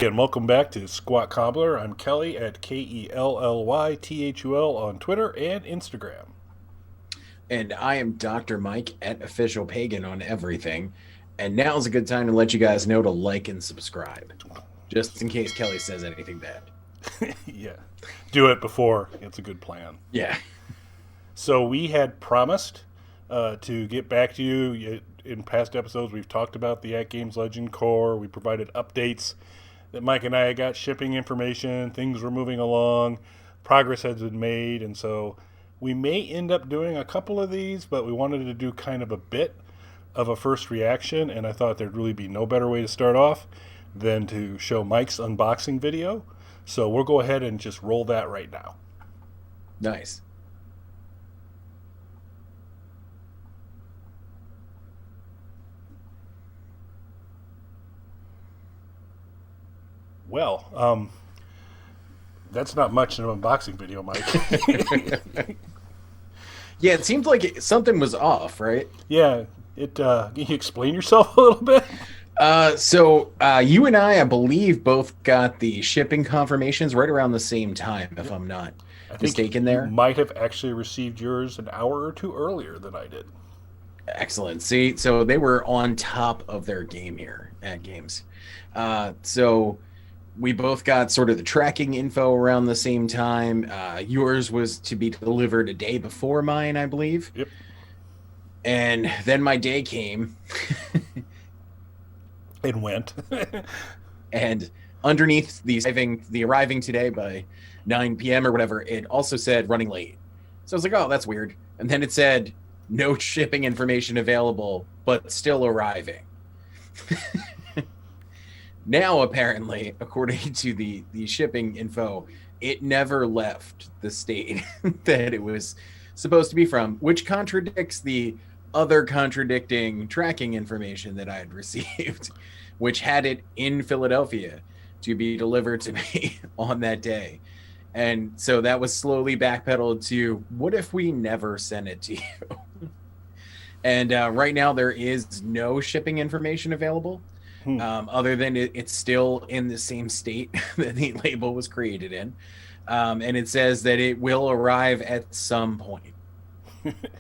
And welcome back to Squat Cobbler. I'm Kelly at KELLYTHUL on Twitter and Instagram. And I am Dr. Mike at Official Pagan on everything. And now's a good time to let you guys know to like and subscribe, just in case Kelly says anything bad. Yeah, do it before. It's a good plan. Yeah. So we had promised to get back to you. In past episodes, we've talked about the At Games Legend Core. We provided updates that Mike and I got shipping information. Things were moving along. Progress has been made. And so we may end up doing a couple of these, but we wanted to do kind of a bit of a first reaction. And I thought there'd really be no better way to start off than to show Mike's unboxing video. So we'll go ahead and just roll that right now. Nice. Well, that's not much in an unboxing video, Mike. Yeah, it seemed like something was off, right? Yeah, can you explain yourself a little bit? You and I believe, both got the shipping confirmations right around the same time, if I'm not mistaken there. Might have actually received yours an hour or two earlier than I did. Excellent. See, so they were on top of their game here at Games. So we both got sort of the tracking info around the same time. Yours was to be delivered a day before mine, I believe. Yep. And then my day came. It went. And underneath the arriving today by 9 p.m. or whatever, it also said running late. So I was like, oh, that's weird. And then it said no shipping information available, but still arriving. Now, apparently, according to the shipping info, it never left the state that it was supposed to be from, which contradicts the other contradicting tracking information that I had received, which had it in Philadelphia to be delivered to me on that day. And so that was slowly backpedaled to, what if we never sent it to you? And right now there is no shipping information available. Other than it's still in the same state that the label was created in. And it says that it will arrive at some point.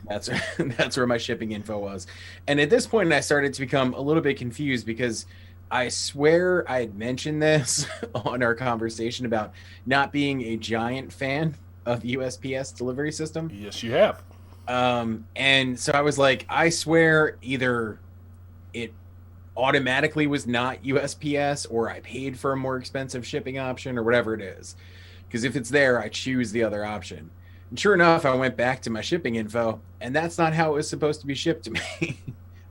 That's where my shipping info was. And at this point, I started to become a little bit confused because I swear I had mentioned this on our conversation about not being a giant fan of USPS delivery system. Yes, you have. And so I was like, I swear either it automatically was not USPS or I paid for a more expensive shipping option or whatever it is. Because if it's there, I choose the other option. And sure enough, I went back to my shipping info, and that's not how it was supposed to be shipped to me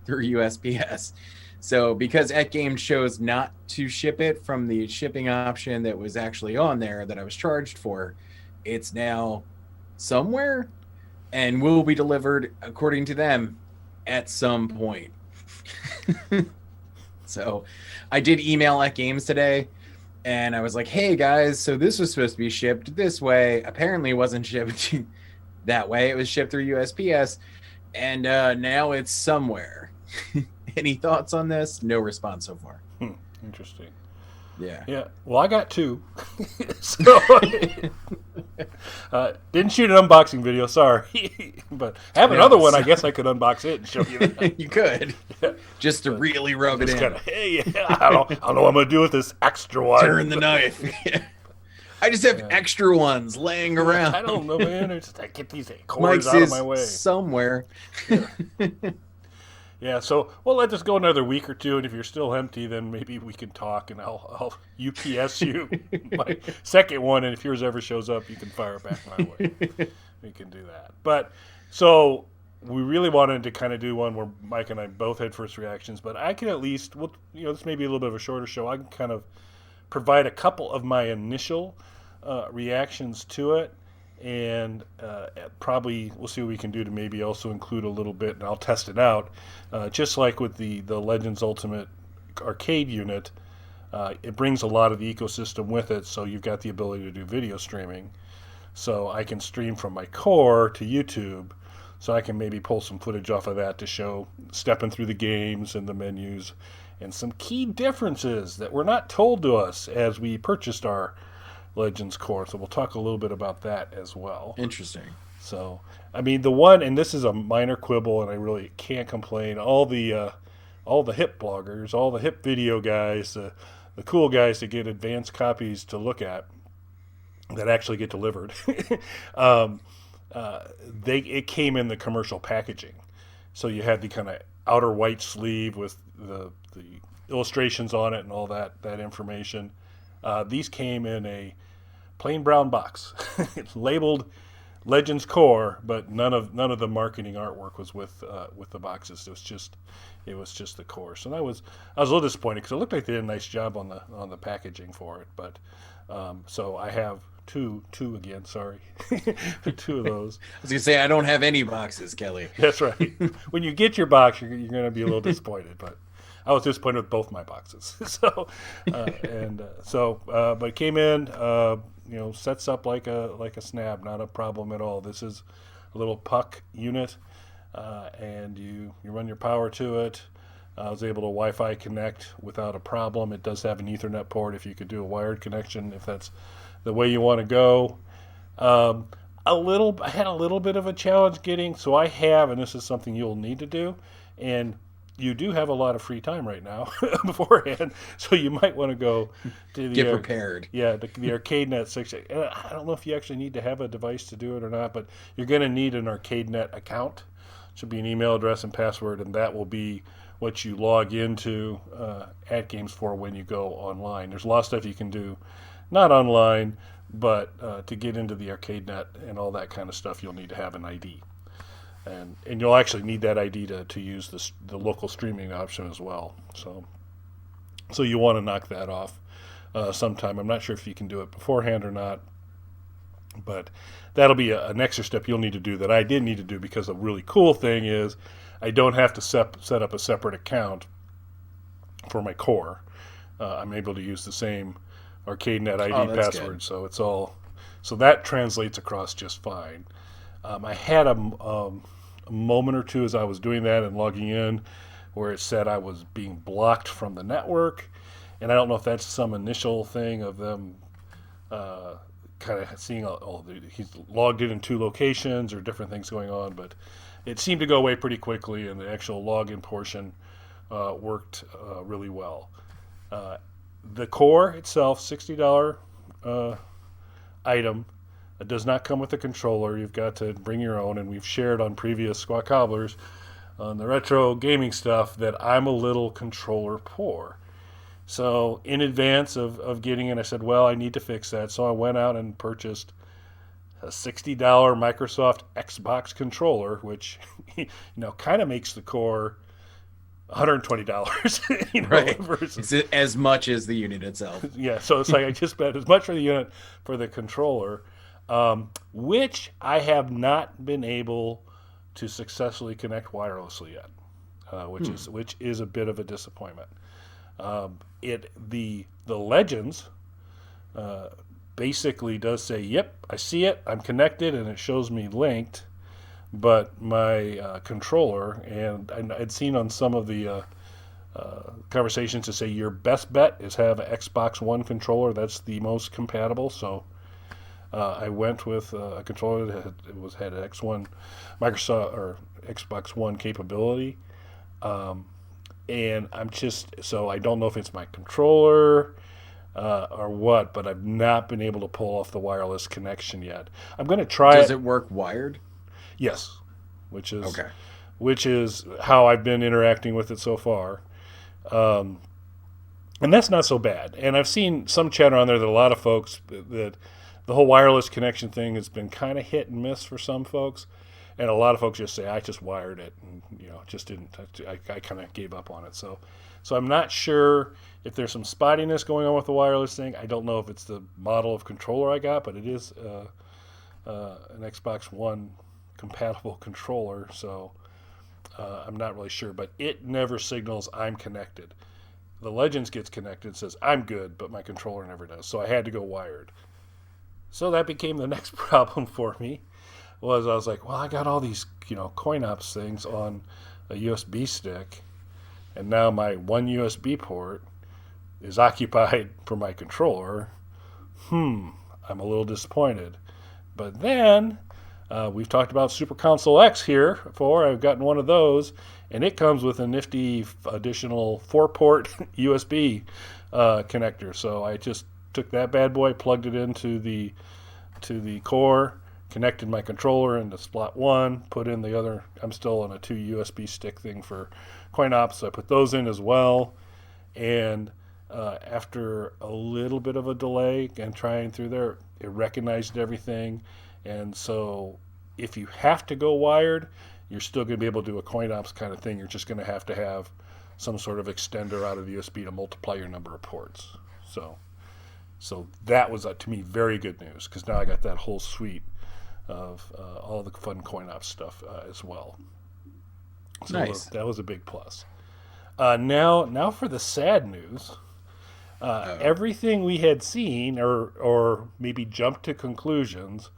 through USPS. So because At Game chose not to ship it from the shipping option that was actually on there that I was charged for, it's now somewhere and will be delivered, according to them, at some point. So I did email At Games today, and I was like, hey guys, so this was supposed to be shipped this way. Apparently it wasn't shipped that way. It was shipped through USPS, and now it's somewhere. Any thoughts on this? No response so far. Interesting. Yeah. Yeah. Well, I got two. So didn't shoot an unboxing video, sorry. But have another one. I guess I could unbox it and show you that. You could. Yeah. Just to really rub it in. Kinda, hey, yeah, I don't know what I'm going to do with this extra one. Turn the knife. I just have extra ones laying around. I don't know, man. I get these cords out of my way. Somewhere. Yeah, so we'll let this go another week or two, and if you're still empty, then maybe we can talk, and I'll UPS you my second one, and if yours ever shows up, you can fire it back my way. We can do that. But so we really wanted to kind of do one where Mike and I both had first reactions, but I can at least, this may be a little bit of a shorter show. I can kind of provide a couple of my initial reactions to it. And probably we'll see what we can do to maybe also include a little bit, and I'll test it out. Just like with the Legends Ultimate arcade unit, it brings a lot of the ecosystem with it, so you've got the ability to do video streaming. So I can stream from my core to YouTube, so I can maybe pull some footage off of that to show stepping through the games and the menus and some key differences that were not told to us as we purchased our Legends core. So we'll talk a little bit about that as well. Interesting. So, I mean, the one, and this is a minor quibble, and I really can't complain. All the hip bloggers, all the hip video guys, the cool guys that get advanced copies to look at, that actually get delivered, it came in the commercial packaging. So you had the kind of outer white sleeve with the illustrations on it and all that information. These came in a plain brown box. It's labeled Legends Core, but none of the marketing artwork was with the boxes. It was just the core. So I was a little disappointed because it looked like they did a nice job on the packaging for it. But so I have two again. Sorry, two of those. I was gonna say I don't have any boxes, Kelly. That's right. When you get your box, you're going to be a little disappointed, but I was disappointed with both my boxes. So, but it came in, sets up like a snap, not a problem at all. This is a little puck unit, and you run your power to it. I was able to Wi-Fi connect without a problem. It does have an Ethernet port if you could do a wired connection, if that's the way you want to go. I had a little bit of a challenge getting, so I have, and this is something you'll need to do, and you do have a lot of free time right now beforehand, so you might want to go to the get prepared. Yeah, the ArcadeNet 6. I don't know if you actually need to have a device to do it or not, but you're going to need an ArcadeNet account. It should be an email address and password, and that will be what you log into AtGames for when you go online. There's a lot of stuff you can do, not online, but to get into the ArcadeNet and all that kind of stuff, you'll need to have an ID. And you'll actually need that ID to use the local streaming option as well. So you want to knock that off sometime. I'm not sure if you can do it beforehand or not, but that'll be an extra step you'll need to do that I did need to do, because the really cool thing is I don't have to set up a separate account for my core. I'm able to use the same ArcadeNet ID password, good. So it's all, so that translates across just fine. I had a moment or two as I was doing that and logging in where it said I was being blocked from the network, and I don't know if that's some initial thing of them kind of seeing he's logged in 2 locations or different things going on, but it seemed to go away pretty quickly, and the actual login portion worked really well. The core itself, $60 item. It does not come with a controller. You've got to bring your own, and we've shared on previous Squawkobblers on the retro gaming stuff that I'm a little controller poor. So in advance of getting it, I said, well, I need to fix that. So I went out and purchased a $60 Microsoft Xbox controller, which kind of makes the core $120, right? Versus, it's as much as the unit itself. Yeah, so it's like I just spent as much for the unit for the controller, which I have not been able to successfully connect wirelessly yet, which is a bit of a disappointment. The Legends basically does say, "Yep, I see it, I'm connected," and it shows me linked. But my controller, and I'd seen on some of the conversations to say your best bet is have an Xbox One controller. That's the most compatible. So I went with a controller that had an X1 Microsoft or Xbox One capability. And I don't know if it's my controller or what, but I've not been able to pull off the wireless connection yet. I'm going to try. Does it work wired? Yes, which is how I've been interacting with it so far, and that's not so bad. And I've seen some chatter on there that a lot of folks that the whole wireless connection thing has been kind of hit and miss for some folks, and a lot of folks just say I just wired it and just didn't. I kind of gave up on it. So I'm not sure if there's some spottiness going on with the wireless thing. I don't know if it's the model of controller I got, but it is an Xbox One compatible controller, so I'm not really sure, but it never signals I'm connected. The Legends gets connected, says I'm good, but my controller never does, so I had to go wired. So that became the next problem for me. I was like, well, I got all these coin ops things on a USB stick, and now my one USB port is occupied for my controller. I'm a little disappointed. But then we've talked about Super Console X here before. I've gotten one of those, and it comes with a nifty additional 4-port USB connector. So I just took that bad boy, plugged it into the core, connected my controller into slot 1, put in the other. I'm still on a 2 USB stick thing for CoinOps, so I put those in as well. And after a little bit of a delay and trying through there, it recognized everything. And so if you have to go wired, you're still going to be able to do a CoinOps kind of thing. You're just going to have some sort of extender out of the USB to multiply your number of ports. So that was, to me, very good news, because now I got that whole suite of all the fun CoinOps stuff as well. So nice. That was a big plus. Now for the sad news. Everything we had seen or maybe jumped to conclusions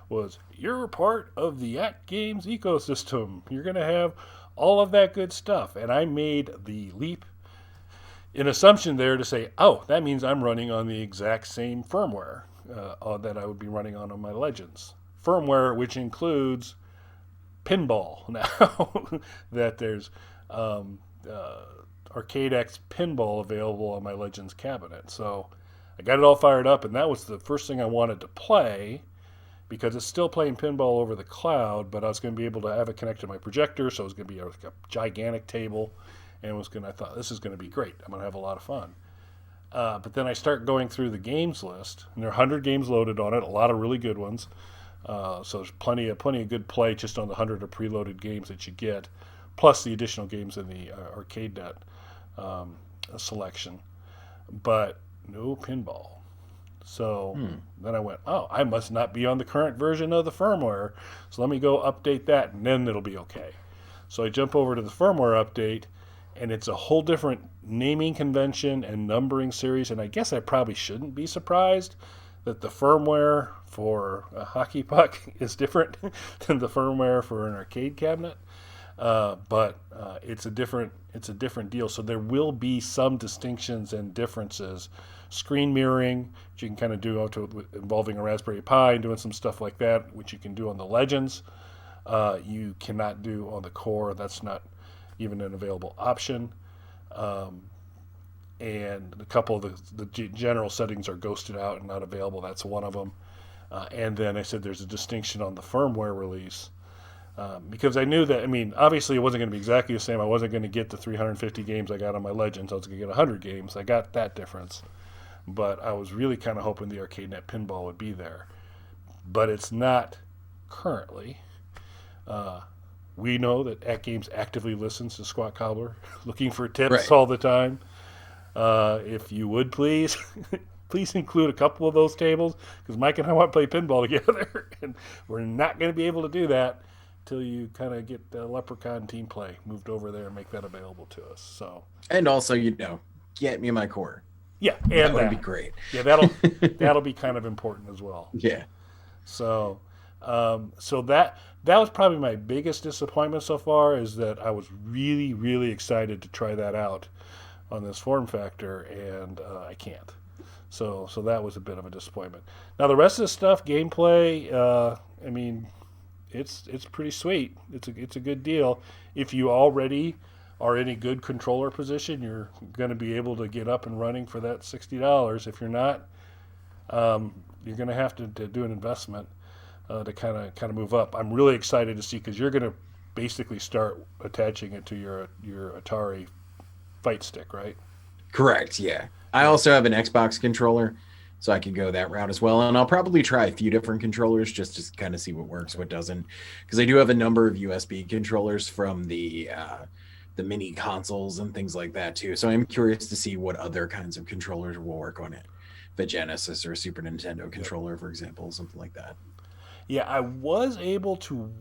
was, you're part of the AtGames ecosystem. You're going to have all of that good stuff. And I made the leap in assumption there to say, oh, that means I'm running on the exact same firmware that I would be running on my Legends. Firmware which includes pinball now, that there's ArcadeX pinball available on my Legends cabinet. So I got it all fired up, and that was the first thing I wanted to play, because it's still playing pinball over the cloud, but I was going to be able to have it connected to my projector, so it was going to be a gigantic table, and I thought, this is going to be great. I'm going to have a lot of fun. But then I start going through the games list, and there are 100 games loaded on it, a lot of really good ones. So there's plenty of good play just on the 100 of preloaded games that you get, plus the additional games in the ArcadeNet selection, but no pinball. So then I went, oh, I must not be on the current version of the firmware, so let me go update that, and then it'll be okay. So I jump over to the firmware update, and it's a whole different naming convention and numbering series, and I guess I probably shouldn't be surprised that the firmware for a hockey puck is different than the firmware for an arcade cabinet. But it's a different deal. So there will be some distinctions and differences. Screen mirroring, which you can kind of do involving a Raspberry Pi and doing some stuff like that, which you can do on the Legends. You cannot do on the Core. That's not even an available option. And a couple of the general settings are ghosted out and not available. That's one of them. And then I said there's a distinction on the firmware release. Because I knew that, obviously it wasn't going to be exactly the same. I wasn't going to get the 350 games I got on my Legends. I was going to get 100 games. I got that difference. But I was really kind of hoping the ArcadeNet pinball would be there. But it's not currently. We know that AtGames actively listens to Squat Cobbler, looking for tips all the time. If you would please include a couple of those tables, because Mike and I want to play pinball together, and we're not going to be able to do that till you kind of get the Leprechaun team play moved over there and make that available to us. So, and also, get me my Core. Yeah, and that would be great. Yeah, that'll be kind of important as well. Yeah. So, that was probably my biggest disappointment so far, is that I was really, really excited to try that out on this form factor, and I can't. So that was a bit of a disappointment. Now the rest of the stuff, gameplay, it's pretty sweet. It's a good deal. If you already are in a good controller position, you're going to be able to get up and running for that $60. If you're not, you're going to have to do an investment to kind of move up. I'm really excited to see, because you're going to basically start attaching it to your Atari fight stick, right? Correct, yeah. I also have an Xbox controller, so I could go that route as well. And I'll probably try a few different controllers just to kind of see what works, what doesn't. Because I do have a number of USB controllers from the mini consoles and things like that too. So I'm curious to see what other kinds of controllers will work on it. The Genesis or Super Nintendo controller, for example, something like that. Yeah, I was able to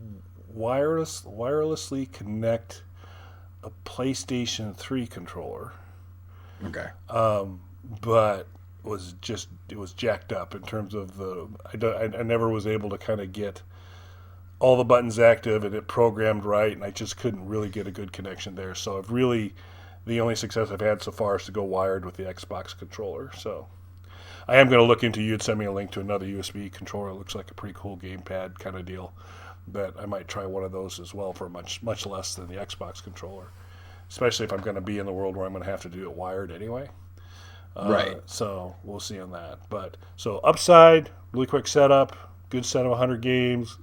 wirelessly connect a PlayStation 3 controller. Okay. But it was jacked up in terms of I never was able to kind of get all the buttons active and it programmed right, and I just couldn't really get a good connection there. So I've really the only success I've had so far is to go wired with the Xbox controller. So I am going to look into, you'd send me a link to another USB controller. It looks like a pretty cool gamepad kind of deal. That I might try one of those as well for much less than the Xbox controller, especially if I'm going to be in the world where I'm going to have to do it wired anyway. Right. So we'll see on that. But so upside, really quick setup, good set of 100 games.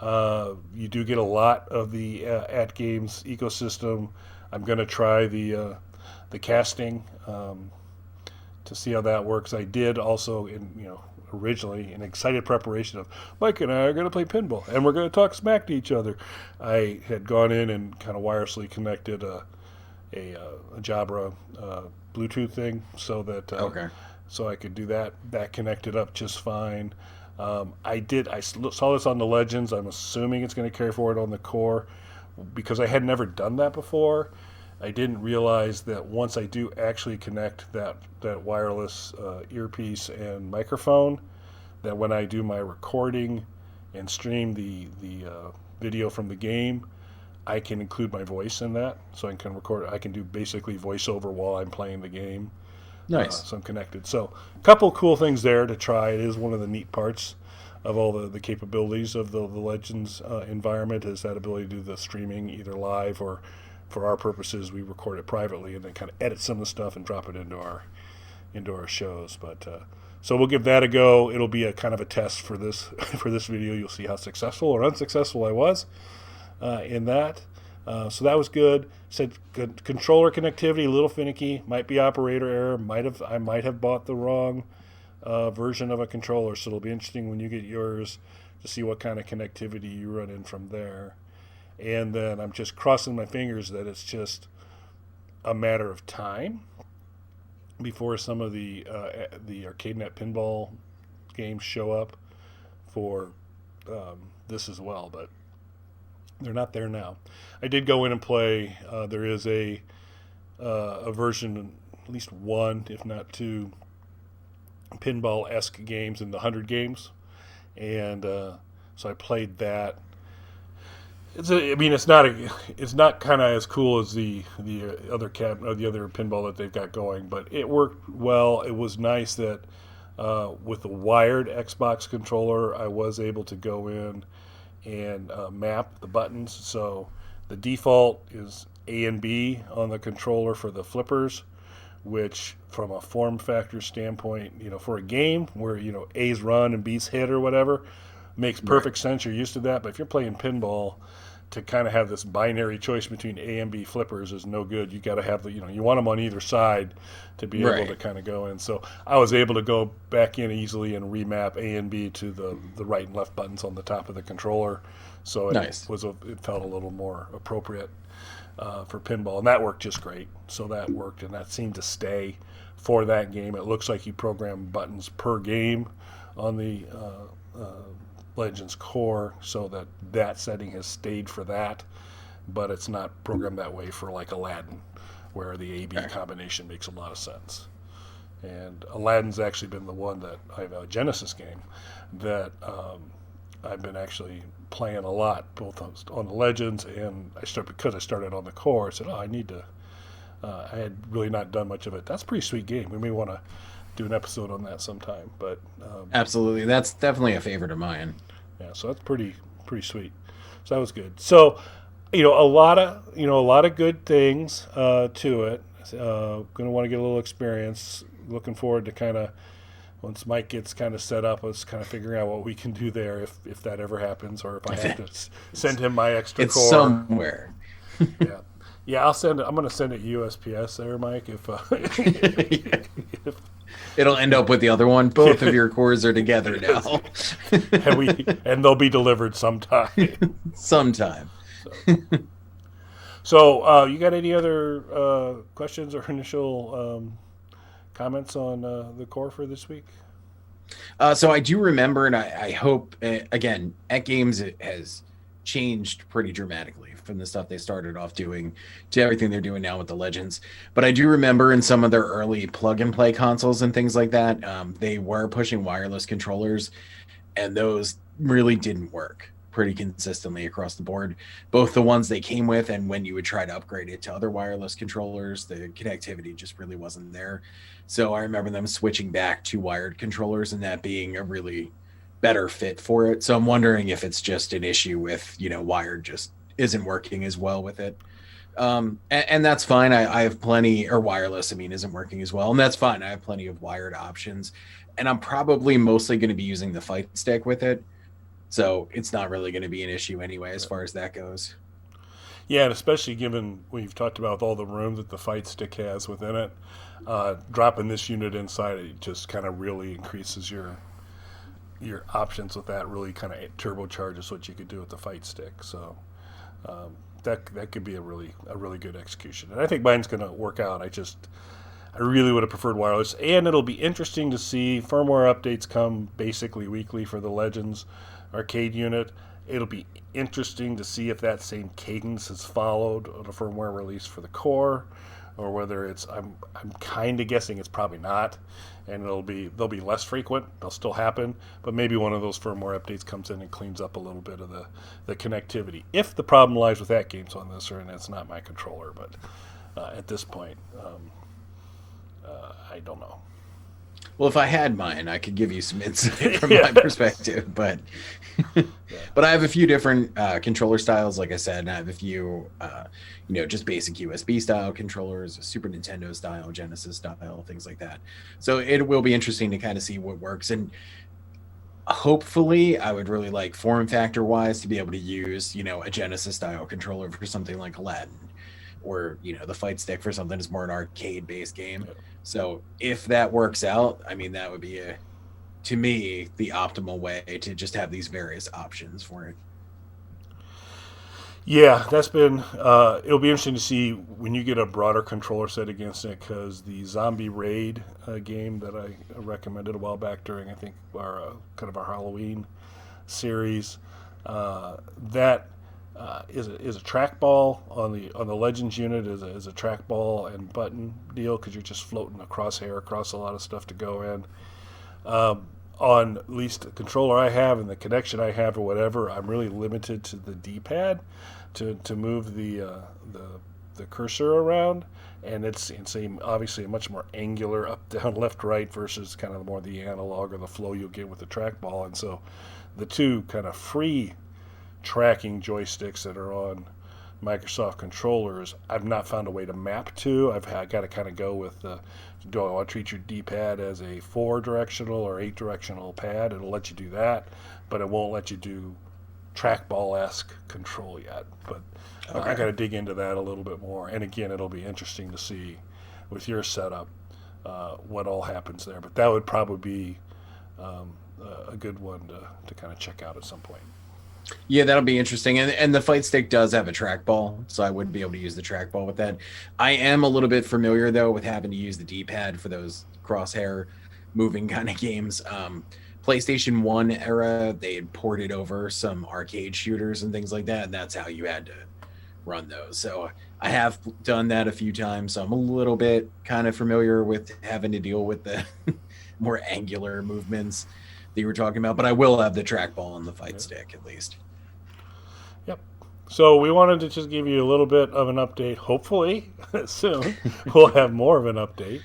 You do get a lot of the at games ecosystem. I'm going to try the casting to see how that works. I did also originally in excited preparation of Mike and I are going to play pinball and we're going to talk smack to each other. I had gone in and kind of wirelessly connected a Jabra Bluetooth thing so that so I could do that. That connected up just fine. I saw this on the Legends. I'm assuming it's going to carry forward on the Core because I had never done that before. I didn't realize that once I do actually connect that wireless earpiece and microphone, that when I do my recording and stream the video from the game, I can include my voice in that. So I can record. I can do basically voiceover while I'm playing the game. Nice. So I'm connected. So a couple cool things there to try. It is one of the neat parts of all the capabilities of the Legends environment is that ability to do the streaming either live or for our purposes, we record it privately and then kind of edit some of the stuff and drop it into our shows. But so we'll give that a go. It'll be a kind of a test for this video. You'll see how successful or unsuccessful I was in that. So that was good. Said good controller connectivity, a little finicky. Might be operator error. I might have bought the wrong version of a controller. So it'll be interesting when you get yours to see what kind of connectivity you run in from there. And then I'm just crossing my fingers that it's just a matter of time before some of the ArcadeNet pinball games show up for this as well. But they're not there now. I did go in and play. There is a version, at least one, if not two, pinball-esque games in the 100 games, and so I played that. It's not kind of as cool as the other pinball that they've got going, but it worked well. It was nice that with the wired Xbox controller, I was able to go in and map the buttons. So the default is A and B on the controller for the flippers, which from a form factor standpoint, for a game where A's run and B's hit or whatever, makes perfect sense. You're used to that. But if you're playing pinball, to kind of have this binary choice between A and B flippers is no good. You got to have you want them on either side to be able to kind of go in. So I was able to go back in easily and remap A and B to the right and left buttons on the top of the controller. So it felt a little more appropriate for pinball, and that worked just great. So that worked, and that seemed to stay for that game. It looks like you program buttons per game on the Legends Core, so that setting has stayed for that, but it's not programmed that way for like Aladdin, where the A-B combination makes a lot of sense. And Aladdin's actually been the one that I have a Genesis game that I've been actually playing a lot, both on the Legends and because I started on the Core. I said, I need to. I had really not done much of it. That's a pretty sweet game. We may want to do an episode on that sometime. But absolutely, that's definitely a favorite of mine. Yeah, so that's pretty sweet. So that was good. So, a lot of good things to it. Going to want to get a little experience. Looking forward to kind of once Mike gets kind of set up, us kind of figuring out what we can do there if that ever happens, or if I have to send him my extra core. It's somewhere. Yeah, I'm going to send it USPS there, Mike. If it'll end up with the other one. Both of your cores are together now, and they'll be delivered sometime. So you got any other questions or initial comments on the core for this week? So I do remember, and I hope again, at Games it has changed pretty dramatically from the stuff they started off doing to everything they're doing now with the Legends. But I do remember in some of their early plug and play consoles and things like that, they were pushing wireless controllers, and those really didn't work. pretty consistently across the board. Both the ones they came with and when you would try to upgrade it to other wireless controllers, the connectivity just really wasn't there. So I remember them switching back to wired controllers and that being a really better fit for it. So I'm wondering if it's just an issue with, wired just isn't working as well with it. And that's fine. I have plenty, or wireless, isn't working as well. And that's fine. I have plenty of wired options. And I'm probably mostly going to be using the Fight Stick with it. So it's not really going to be an issue anyway, as far as that goes. Yeah, and especially given what you've talked about with all the room that the Fight Stick has within it, dropping this unit inside it just kind of really increases your options with that. Really kind of turbocharges what you could do with the Fight Stick. So that could be a really good execution. And I think mine's going to work out. I really would have preferred wireless, and it'll be interesting to see firmware updates come basically weekly for the Legends arcade unit. It'll be interesting to see if that same cadence is followed on a firmware release for the core, or whether it's I'm kind of guessing it's probably not, and they'll be less frequent. They'll still happen, but maybe one of those firmware updates comes in and cleans up a little bit of the connectivity. If the problem lies with that games on this, and it's not my controller, but at this point, I don't know. Well, if I had mine, I could give you some insight from my perspective, but but I have a few different controller styles, like I said, and I have a few, just basic USB style controllers, Super Nintendo style, Genesis style, things like that. So it will be interesting to kind of see what works. And hopefully I would really like form factor wise to be able to use, a Genesis style controller for something like Aladdin, or the Fight Stick for something that's more an arcade based game. So if that works out, that would be to me the optimal way to just have these various options for it. Yeah, that's been it'll be interesting to see when you get a broader controller set against it, because the Zombie Raid game that I recommended a while back during, I think, our kind of our Halloween series, that is a trackball on the Legends unit is a trackball and button deal, because you're just floating a crosshair across a lot of stuff to go in. On at least the controller I have and the connection I have or whatever, I'm really limited to the D-pad to move the cursor around, and it's obviously a much more angular up, down, left, right versus kind of more the analog or the flow you'll get with the trackball. And so the two kind of free tracking joysticks that are on Microsoft controllers, I've not found a way to map to. I've got to kind of go with do I want to treat your D-pad as a 4-directional or 8-directional pad? It'll let you do that, but it won't let you do trackball-esque control yet. But I got to dig into that a little bit more. And again, it'll be interesting to see with your setup what all happens there. But that would probably be a good one to kind of check out at some point. Yeah, that'll be interesting. And the Fight Stick does have a trackball, so I would be able to use the trackball with that. I am a little bit familiar, though, with having to use the D-pad for those crosshair moving kind of games. PlayStation 1 era, they had ported over some arcade shooters and things like that, and that's how you had to run those. So I have done that a few times, so I'm a little bit kind of familiar with having to deal with the more angular movements that you were talking about, but I will have the trackball on the Fight Stick at least. Yep. So we wanted to just give you a little bit of an update. Hopefully soon we'll have more of an update.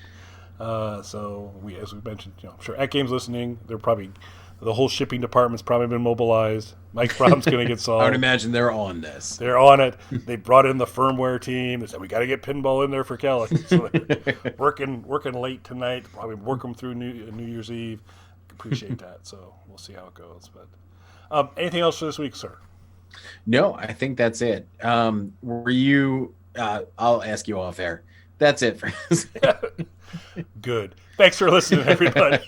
So as we mentioned, I'm sure At Games listening, they're probably, the whole shipping department's probably been mobilized. Mike's problem's going to get solved. I would imagine they're on this. They're on it. They brought in the firmware team. They said, we got to get pinball in there for Kelly. So they're working late tonight, probably work them through New Year's Eve. Appreciate that. So we'll see how it goes. But anything else for this week, sir? No, I think that's it. Were you? I'll ask you off air. That's it for us. Good. Thanks for listening, everybody.